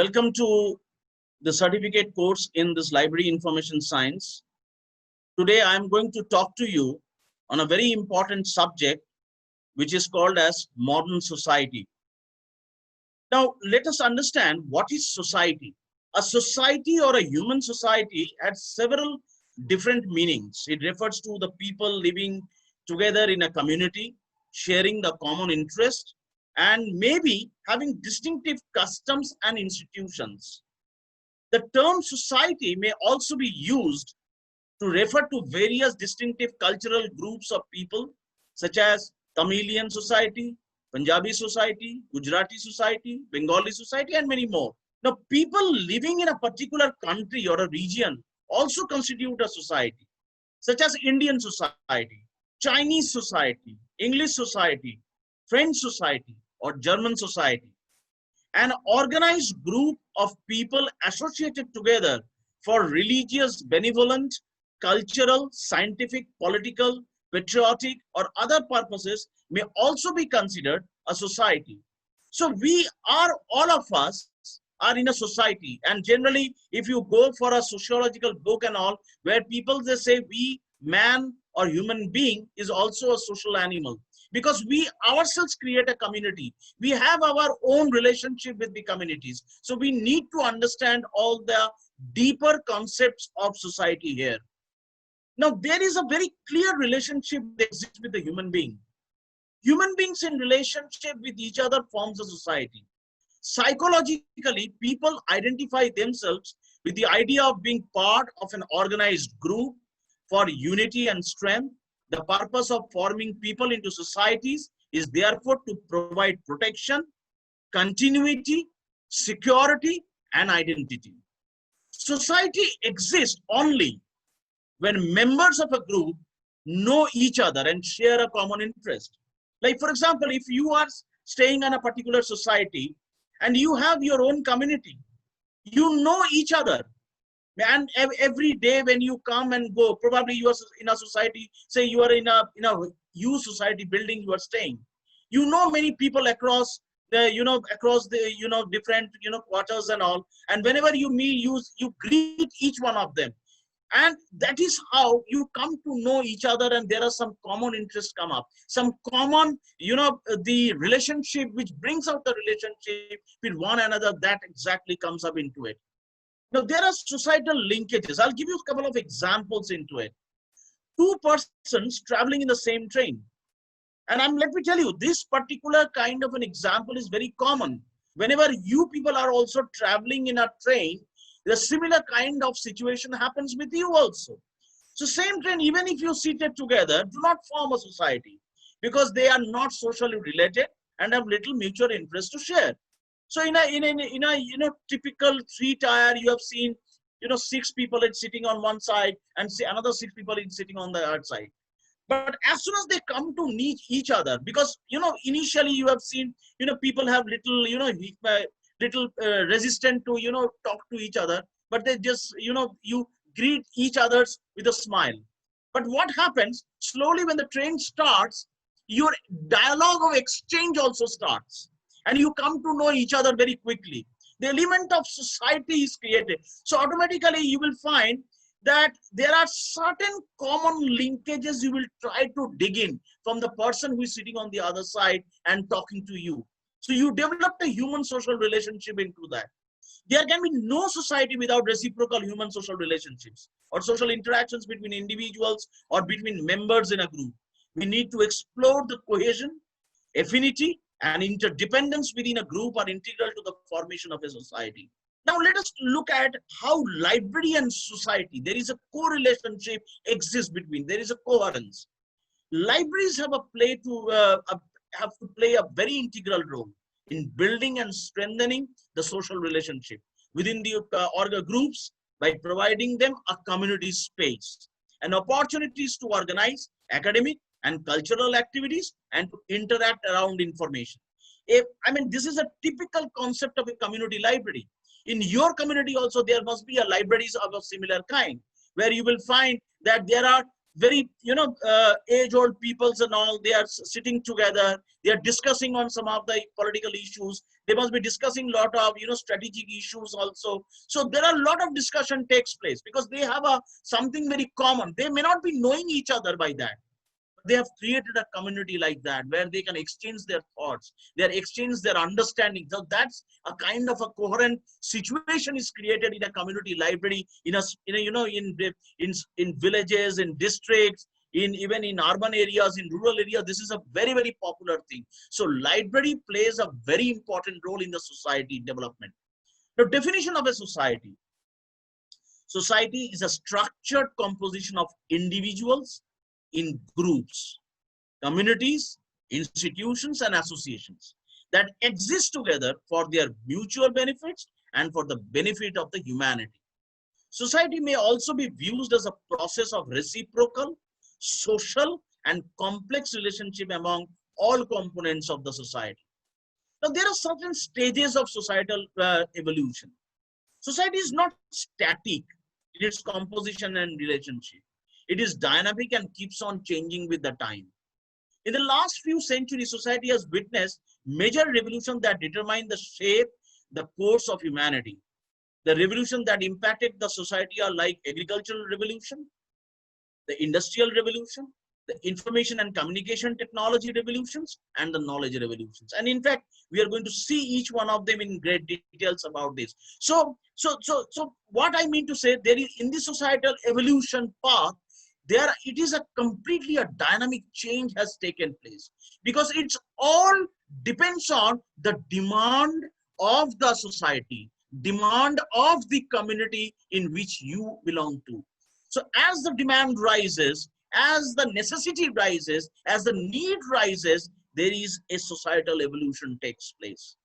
Welcome to the certificate course in this library information science. Today I am going to talk to you on a very important subject which is called as modern society. Now let us understand what is society. A society or a human society has several different meanings. It refers to the people living together in a community, sharing the common interest, and maybe having distinctive customs and institutions. The term society may also be used to refer to various distinctive cultural groups of people, such as Tamilian society, Punjabi society, Gujarati society, Bengali society, and many more. Now, people living in a particular country or a region also constitute a society, such as Indian society, Chinese society, English society, French society, or German society. An organized group of people associated together for religious, benevolent, cultural, scientific, political, patriotic, or other purposes may also be considered a society. So we are, all of us are in a society, and generally if you go for a sociological book and all, where people they say we, man or human being, is also a social animal, because we ourselves create a community. We have our own relationship with the communities. So we need to understand all the deeper concepts of society here. Now, there is a very clear relationship that exists with the human being. Human beings in relationship with each other forms a society. Psychologically, people identify themselves with the idea of being part of an organized group for unity and strength. The purpose of forming people into societies is therefore to provide protection, continuity, security, and identity. Society exists only when members of a group know each other and share a common interest. Like, for example, if you are staying in a particular society and you have your own community, you know each other. And every day when you come and go, probably you are in a society, say you are in a youth society building you are staying. You know many people across the, across the, different, quarters and all. And whenever you meet, you greet each one of them. And that is how you come to know each other, and there are some common interests come up, some common, the relationship which brings out the relationship with one another, that exactly comes up into it. Now, there are societal linkages. I'll give you a couple of examples into it. Two persons traveling in the same train. And let me tell you, this particular kind of an example is very common. Whenever you people are also traveling in a train, the similar kind of situation happens with you also. So same train, even if you seated together, do not form a society, because they are not socially related and have little mutual interest to share. So in a typical three tier, you have seen 6 people sitting on one side and say another 6 people sitting on the other side. But as soon as they come to meet each other, because initially you have seen people have little resistant to talk to each other, but they just you greet each others with a smile. But what happens slowly when the train starts, your dialogue of exchange also starts, and you come to know each other very quickly. The element of society is created. So automatically you will find that there are certain common linkages you will try to dig in from the person who is sitting on the other side and talking to you. So you develop a human social relationship into that. There can be no society without reciprocal human social relationships or social interactions between individuals or between members in a group. We need to explore the cohesion, affinity, and interdependence within a group are integral to the formation of a society. Now let us look at how library and society, there is a correlationship exists between, there is a coherence. Libraries have to play a very integral role in building and strengthening the social relationship within the groups by providing them a community space and opportunities to organize academic and cultural activities and to interact around information. This is a typical concept of a community library. In your community also, there must be a libraries of a similar kind, where you will find that there are very, age-old peoples and all, they are sitting together, they are discussing on some of the political issues, they must be discussing a lot of, strategic issues also. So there are a lot of discussion takes place because they have a something very common. They may not be knowing each other by that. They have created a community like that where they can exchange their thoughts, they exchange their understanding. So that's a kind of a coherent situation is created in a community library, in a in villages, in districts, in even in urban areas, in rural areas. This is a very, very popular thing. So library plays a very important role in the society development. The definition of a society: society is a structured composition of individuals in groups, communities, institutions, and associations that exist together for their mutual benefits and for the benefit of the humanity. Society may also be viewed as a process of reciprocal, social, and complex relationship among all components of the society. Now, there are certain stages of societal evolution. Society is not static in its composition and relationship. It is dynamic and keeps on changing with the time. In the last few centuries, society has witnessed major revolutions that determine the shape, the course of humanity. The revolutions that impacted the society are like agricultural revolution, the industrial revolution, the information and communication technology revolutions, and the knowledge revolutions. And in fact, we are going to see each one of them in great details about this. So what I mean to say, there is in the societal evolution path, there it is a completely a dynamic change has taken place because it's all depends on the demand of the society, demand of the community in which you belong to. So as the demand rises, as the necessity rises, as the need rises, there is a societal evolution takes place.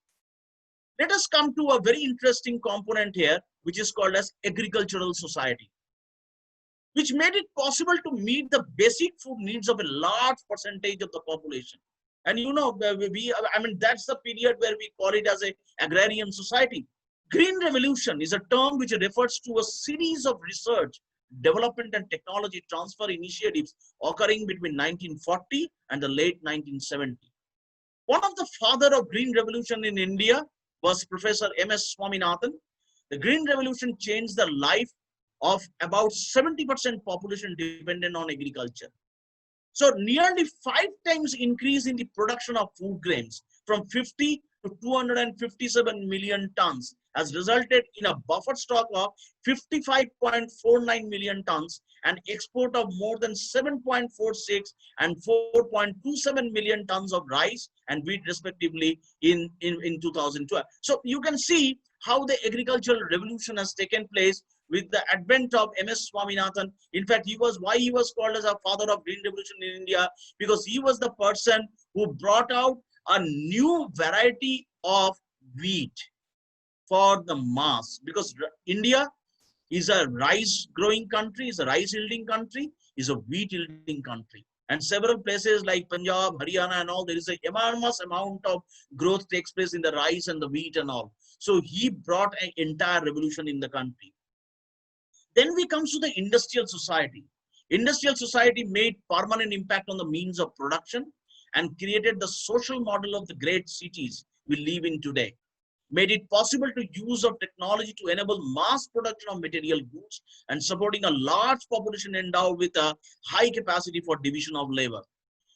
Let us come to a very interesting component here, which is called as agricultural society, which made it possible to meet the basic food needs of a large percentage of the population. And I mean, that's the period where we call it as a agrarian society. Green revolution is a term which refers to a series of research, development, and technology transfer initiatives occurring between 1940 and the late 1970. One of the father of green revolution in India was Professor M.S. Swaminathan. The green revolution changed the life of about 70% population dependent on agriculture. So nearly 5 times increase in the production of food grains from 50 to 257 million tons has resulted in a buffer stock of 55.49 million tons and export of more than 7.46 and 4.27 million tons of rice and wheat respectively in 2012. So you can see how the agricultural revolution has taken place with the advent of M.S. Swaminathan. In fact, why he was called as a father of green revolution in India, because he was the person who brought out a new variety of wheat for the mass, because India is a rice growing country, is a rice yielding country, is a wheat yielding country. And several places like Punjab, Haryana and all, there is an enormous amount of growth takes place in the rice and the wheat and all. So he brought an entire revolution in the country. Then we come to the industrial society. Industrial society made permanent impact on the means of production and created the social model of the great cities we live in today. Made it possible to use of technology to enable mass production of material goods and supporting a large population endowed with a high capacity for division of labor.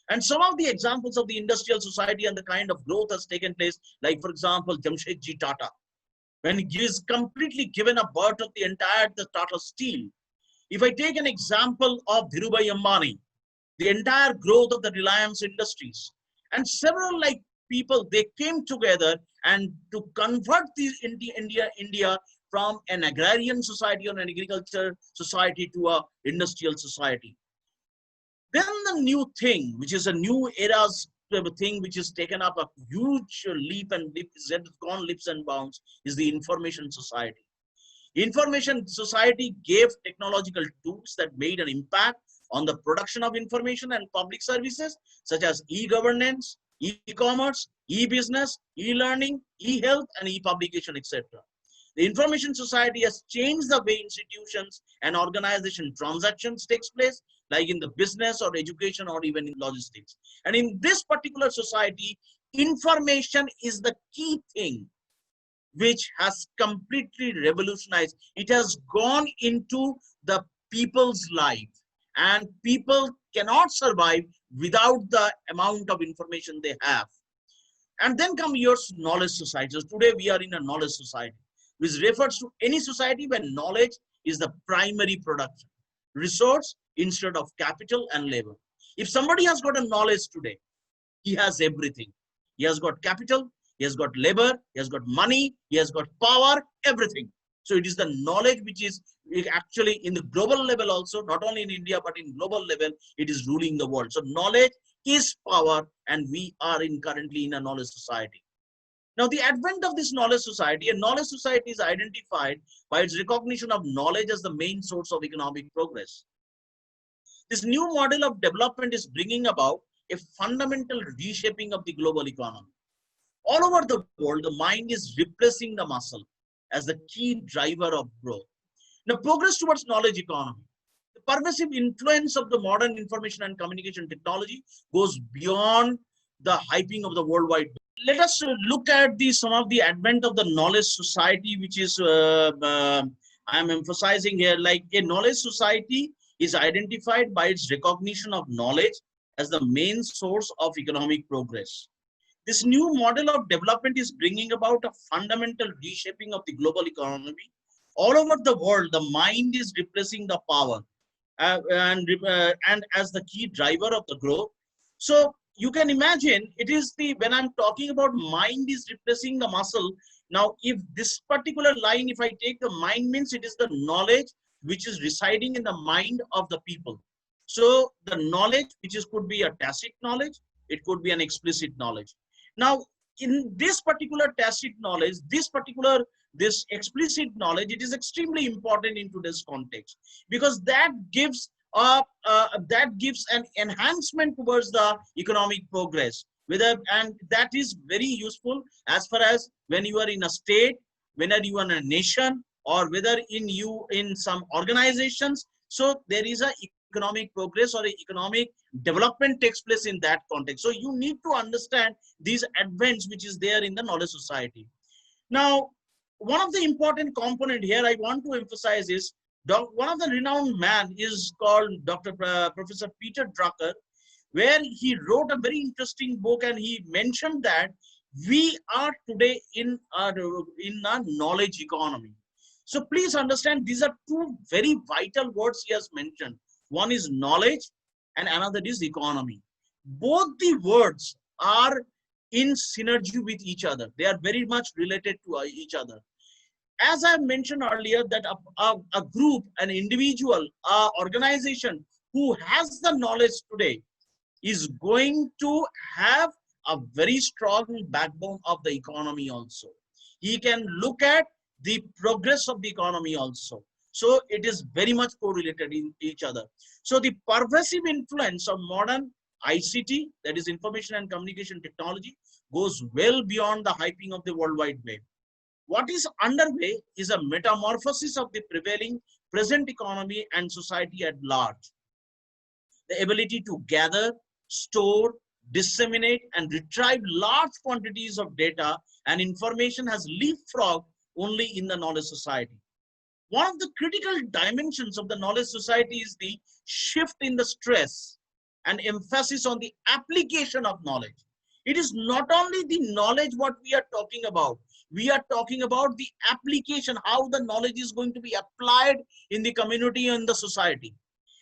And some of the examples of the industrial society and the kind of growth has taken place, like for example, Jamshedji Tata, when he is completely given a birth of the entire the Tata Steel. If I take an example of Dhirubhai Ambani, the entire growth of the Reliance Industries, and several like people, they came together and to convert the India from an agrarian society or an agriculture society to a industrial society. Then the new thing, which is a new era's thing, which is taken up a huge leap and gone leaps and bounds, is the information society. Information society gave technological tools that made an impact on the production of information and public services, such as e-governance, e-commerce, e-business, e-learning, e-health, and e-publication, etc. The information society has changed the way institutions and organization transactions takes place, like in the business or education or even in logistics. And in this particular society, information is the key thing which has completely revolutionized. It has gone into the people's life, and people cannot survive without the amount of information they have. And then come your knowledge society. So today we are in a knowledge society, which refers to any society where knowledge is the primary production resource instead of capital and labor. If somebody has got a knowledge today, he has everything. He has got capital, he has got labor, he has got money, he has got power, everything. So it is the knowledge which is actually in the global level also, not only in India, but in global level, it is ruling the world. So knowledge is power, and we are currently in a knowledge society. Now, the advent of this knowledge society, a knowledge society is identified by its recognition of knowledge as the main source of economic progress. This new model of development is bringing about a fundamental reshaping of the global economy. All over the world, the mind is replacing the muscle as the key driver of growth. Now, progress towards knowledge economy. The pervasive influence of the modern information and communication technology goes beyond the hyping of the worldwide. Let us look at some of the advent of the knowledge society, which is I'm emphasizing here. Like a knowledge society is identified by its recognition of knowledge as the main source of economic progress. This new model of development is bringing about a fundamental reshaping of the global economy. All over the world, the mind is replacing the power and as the key driver of the growth. So you can imagine it is when I'm talking about mind is replacing the muscle. Now, if this particular line, if I take the mind, means it is the knowledge which is residing in the mind of the people. So the knowledge, which could be a tacit knowledge, it could be an explicit knowledge. Now, in this particular tacit knowledge, this explicit knowledge, it is extremely important in today's context, because that gives an enhancement towards the economic progress. And that is very useful as far as when you are in a state, whether you are in a nation, or whether in some organizations. So there is a economic progress or economic development takes place in that context. So you need to understand these advents which is there in the knowledge society. Now, one of the important component here I want to emphasize is one of the renowned man is called Professor Peter Drucker, where he wrote a very interesting book, and he mentioned that we are today in a knowledge economy. So please understand, these are two very vital words he has mentioned. One is knowledge and another is economy. Both the words are in synergy with each other. They are very much related to each other. As I mentioned earlier, that a group, an individual, an organization who has the knowledge today is going to have a very strong backbone of the economy also. He can look at the progress of the economy also. So it is very much correlated in each other. So the pervasive influence of modern ICT, that is information and communication technology, goes well beyond the hyping of the World Wide Web. What is underway is a metamorphosis of the prevailing present economy and society at large. The ability to gather, store, disseminate, and retrieve large quantities of data and information has leapfrogged only in the knowledge society. One of the critical dimensions of the knowledge society is the shift in the stress and emphasis on the application of knowledge. It is not only the knowledge what we are talking about. We are talking about the application, how the knowledge is going to be applied in the community and the society.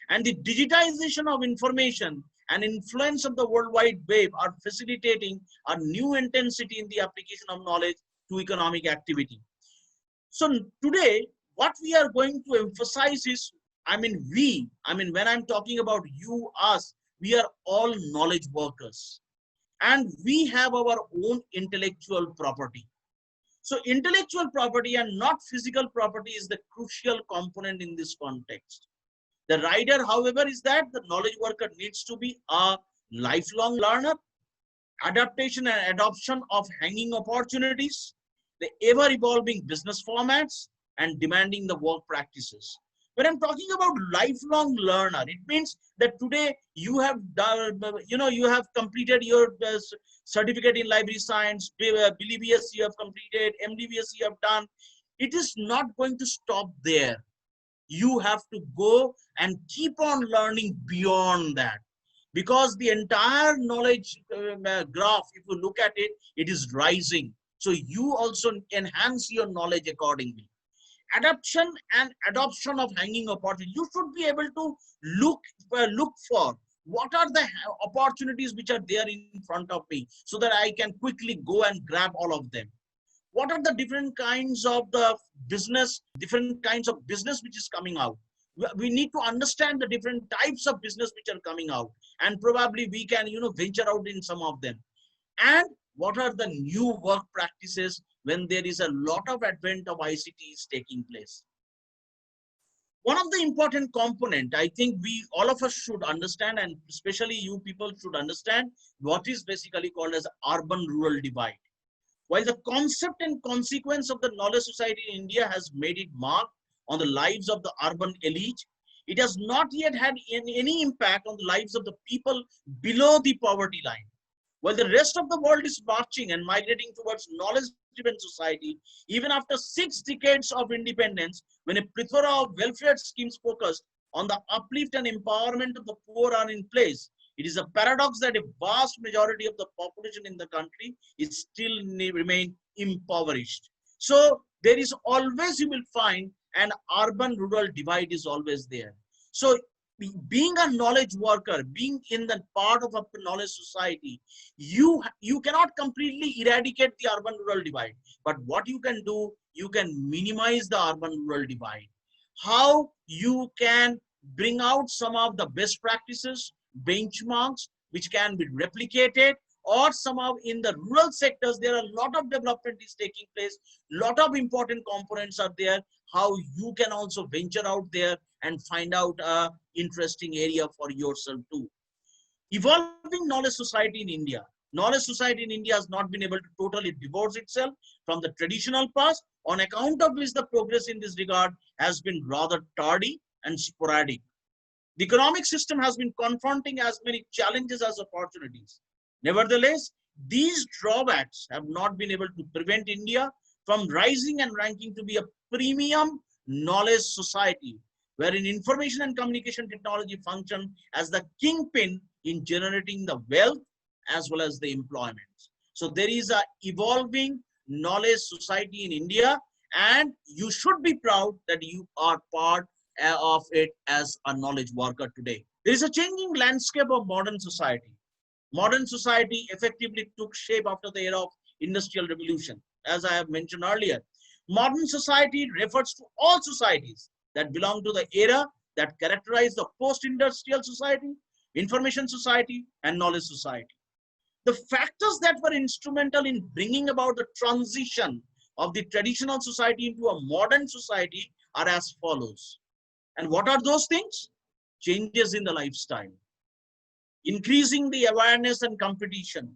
And the digitization of information and influence of the World Wide Web are facilitating a new intensity in the application of knowledge to economic activity. So today, what we are going to emphasize is, when I'm talking about you, us, we are all knowledge workers, and we have our own intellectual property. So intellectual property and not physical property is the crucial component in this context. The rider, however, is that the knowledge worker needs to be a lifelong learner, adaptation and adoption of hanging opportunities, the ever-evolving business formats, and demanding the work practices. When I'm talking about lifelong learner, it means that today you have done, you have completed your certificate in library science, BLBS you have completed, MDBS you have done. It is not going to stop there. You have to go and keep on learning beyond that, because the entire knowledge graph, if you look at it, it is rising. So you also enhance your knowledge accordingly. Adoption and adoption of hanging opportunity, you should be able to look for what are the opportunities which are there in front of me, so that I can quickly go and grab all of them. What are the different kinds of the different kinds of business which is coming out? We need to understand the different types of business which are coming out, and probably we can venture out in some of them. And what are the new work practices when there is a lot of advent of ICT is taking place? One of the important component, I think we all of us should understand, and especially you people should understand, what is basically called as urban rural divide. While the concept and consequence of the knowledge society in India has made it mark on the lives of the urban elite, it has not yet had any impact on the lives of the people below the poverty line. While the rest of the world is marching and migrating towards knowledge-driven society, even after 6 decades of independence, when a plethora of welfare schemes focused on the uplift and empowerment of the poor are in place, it is a paradox that a vast majority of the population in the country is still remain impoverished. So there is always, you will find, an urban-rural divide is always there. So being a knowledge worker, being in the part of a knowledge society, you cannot completely eradicate the urban-rural divide. But what you can do, you can minimize the urban-rural divide. How you can bring out some of the best practices, benchmarks, which can be replicated, or somehow in the rural sectors, there are a lot of development is taking place, lot of important components are there, how you can also venture out there and find out a interesting area for yourself too. Evolving knowledge society in India. Knowledge society in India has not been able to totally divorce itself from the traditional past, on account of which the progress in this regard has been rather tardy and sporadic. The economic system has been confronting as many challenges as opportunities. Nevertheless, these drawbacks have not been able to prevent India from rising and ranking to be a premium knowledge society, wherein information and communication technology function as the kingpin in generating the wealth as well as the employment. So there is a evolving knowledge society in India, and you should be proud that you are part of it as a knowledge worker today. There is a changing landscape of modern society. Modern society effectively took shape after the era of industrial revolution. As I have mentioned earlier, modern society refers to all societies that belong to the era that characterized the post-industrial society, information society, and knowledge society. The factors that were instrumental in bringing about the transition of the traditional society into a modern society are as follows. And what are those things? Changes in the lifestyle, increasing the awareness and competition,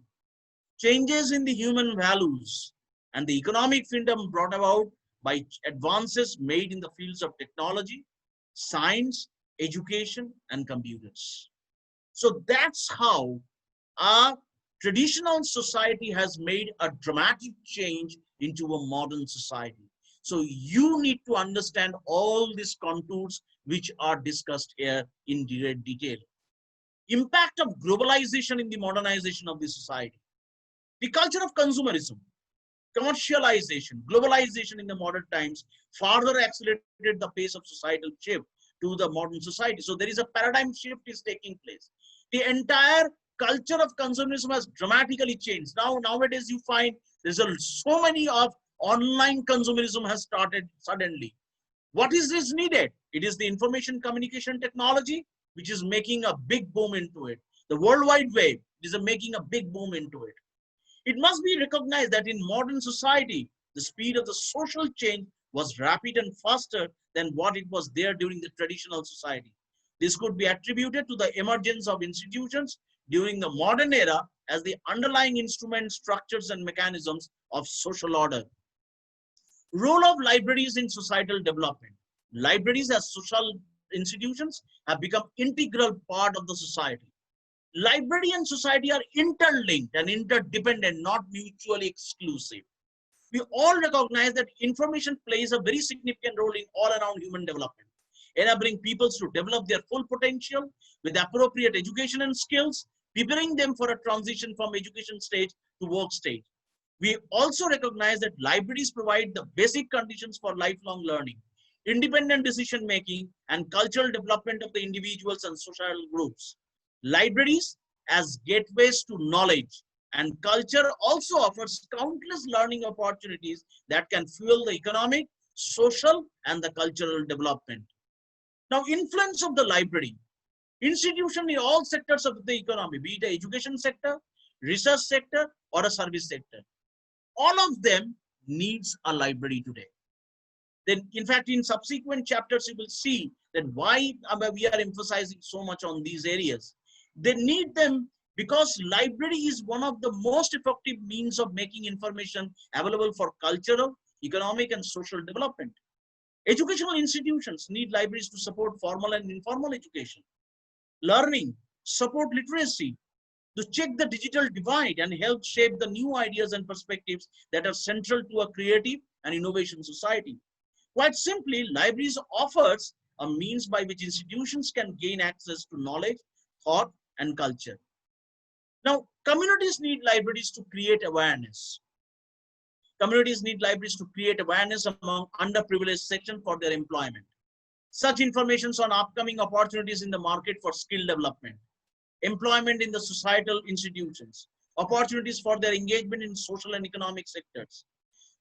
changes in the human values, and the economic freedom brought about by advances made in the fields of technology, science, education, and computers. So that's how our traditional society has made a dramatic change into a modern society. So you need to understand all these contours which are discussed here in great detail. Impact of globalization in the modernization of the society. The culture of consumerism, commercialization, globalization in the modern times further accelerated the pace of societal shift to the modern society. So there is a paradigm shift is taking place. The entire culture of consumerism has dramatically changed. Nowadays you find there's so many of online consumerism has started suddenly. What is this needed? It is the information communication technology which is making a big boom into it. The World Wide Web is making a big boom into it. It must be recognized that in modern society, the speed of the social change was rapid and faster than what it was there during the traditional society. This could be attributed to the emergence of institutions during the modern era as the underlying instruments, structures, and mechanisms of social order. Role of libraries in societal development. Libraries as social institutions have become integral part of the society. Library and society are interlinked and interdependent, not mutually exclusive. We all recognize that information plays a very significant role in all around human development, enabling people to develop their full potential with appropriate education and skills, preparing them for a transition from education stage to work stage. We also recognize that libraries provide the basic conditions for lifelong learning, independent decision making, and cultural development of the individuals and social groups. Libraries as gateways to knowledge and culture also offers countless learning opportunities that can fuel the economic, social, and the cultural development. Now, influence of the library. Institution in all sectors of the economy, be it the education sector, research sector, or a service sector. All of them needs a library today. Then, in fact, in subsequent chapters, you will see that why we are emphasizing so much on these areas. They need them because library is one of the most effective means of making information available for cultural, economic, and social development. Educational institutions need libraries to support formal and informal education, learning, support literacy, to check the digital divide and help shape the new ideas and perspectives that are central to a creative and innovation society. Quite simply, libraries offers a means by which institutions can gain access to knowledge, thought, and culture. Now, communities need libraries to create awareness. Communities need libraries to create awareness among underprivileged sections for their employment. Such informations on upcoming opportunities in the market for skill development, employment in the societal institutions, opportunities for their engagement in social and economic sectors.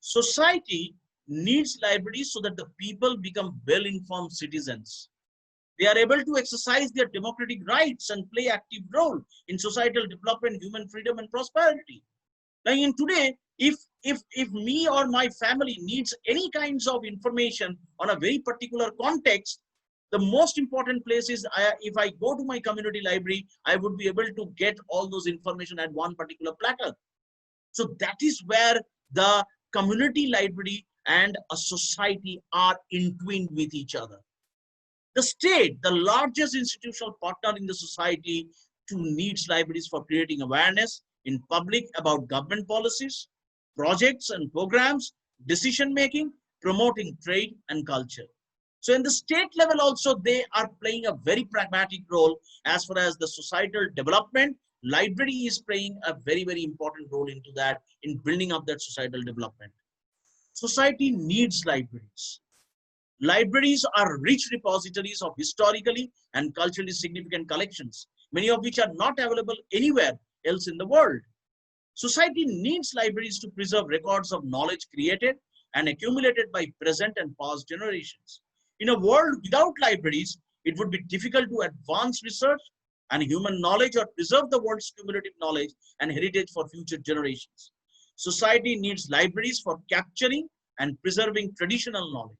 Society needs libraries so that the people become well-informed citizens. They are able to exercise their democratic rights and play active role in societal development, human freedom, and prosperity. Like in today, if me or my family needs any kinds of information on a very particular context, the most important place is if I go to my community library, I would be able to get all those information at one particular platter. So that is where the community library and a society are entwined with each other. The state, the largest institutional partner in the society, too needs libraries for creating awareness in public about government policies, projects and programs, decision making, promoting trade and culture. So in the state level also, they are playing a very pragmatic role as far as the societal development. Library is playing a very, very important role into that in building up that societal development. Society needs libraries. Libraries are rich repositories of historically and culturally significant collections, many of which are not available anywhere else in the world. Society needs libraries to preserve records of knowledge created and accumulated by present and past generations. In a world without libraries, it would be difficult to advance research and human knowledge or preserve the world's cumulative knowledge and heritage for future generations. Society needs libraries for capturing and preserving traditional knowledge,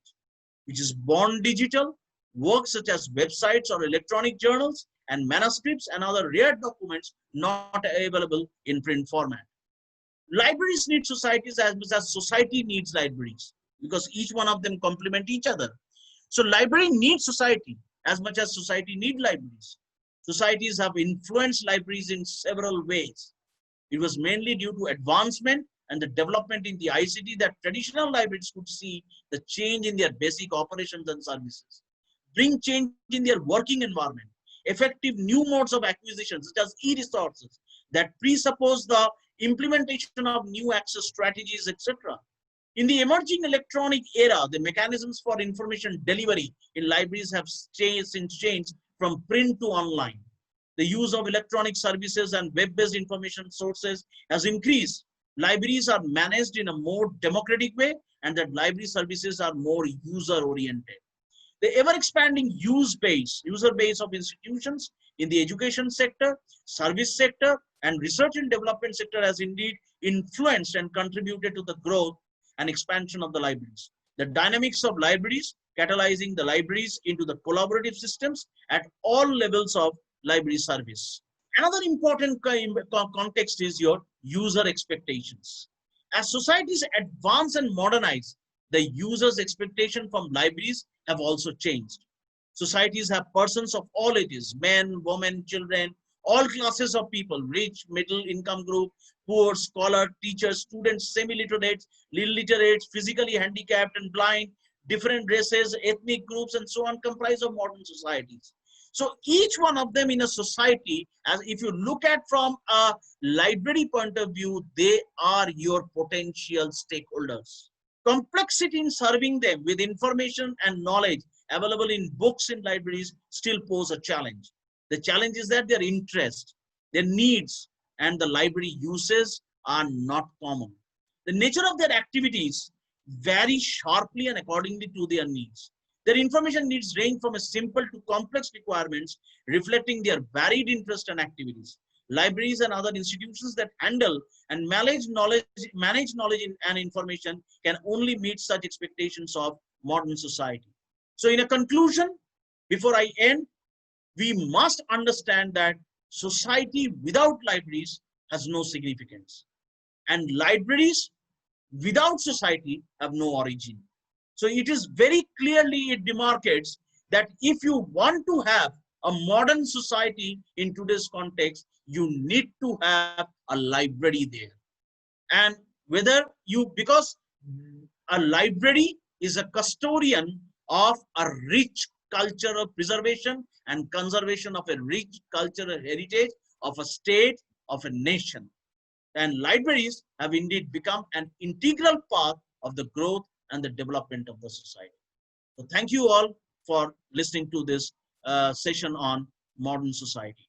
which is born digital, works such as websites or electronic journals, and manuscripts and other rare documents not available in print format. Libraries need societies as much as society needs libraries, because each one of them complement each other. So library needs society as much as society needs libraries. Societies have influenced libraries in several ways. It was mainly due to advancement and the development in the ICT that traditional libraries could see the change in their basic operations and services, bring change in their working environment, effective new modes of acquisition such as e-resources that presuppose the implementation of new access strategies, etc. In the emerging electronic era, the mechanisms for information delivery in libraries have changed from print to online. The use of electronic services and web-based information sources has increased. Libraries are managed in a more democratic way, and that library services are more user-oriented. The ever-expanding user base of institutions in the education sector, service sector, and research and development sector has indeed influenced and contributed to the growth and expansion of the libraries. The dynamics of libraries catalyzing the libraries into the collaborative systems at all levels of library service. Another important context is your user expectations. As societies advance and modernize, the user's expectation from libraries have also changed. Societies have persons of all ages, men, women, children, all classes of people, rich, middle income group, poor, scholar, teachers, students, semi-literates, illiterates, physically handicapped and blind, different races, ethnic groups, and so on comprise of modern societies. So each one of them in a society, as if you look at from a library point of view, they are your potential stakeholders. Complexity in serving them with information and knowledge available in books in libraries still pose a challenge. The challenge is that their interests, their needs, and the library uses are not common. The nature of their activities vary sharply and accordingly to their needs. Their information needs range from a simple to complex requirements, reflecting their varied interests and activities. Libraries and other institutions that handle and manage knowledge and information can only meet such expectations of modern society. So in a conclusion, before I end, we must understand that society without libraries has no significance, and libraries without society have no origin. So it is very clearly, it demarcates that if you want to have a modern society in today's context, you need to have a library there. And whether you, because a library is a custodian of a rich cultural preservation and conservation of a rich cultural heritage of a state, of a nation. And libraries have indeed become an integral part of the growth and the development of the society. So thank you all for listening to this session on modern society.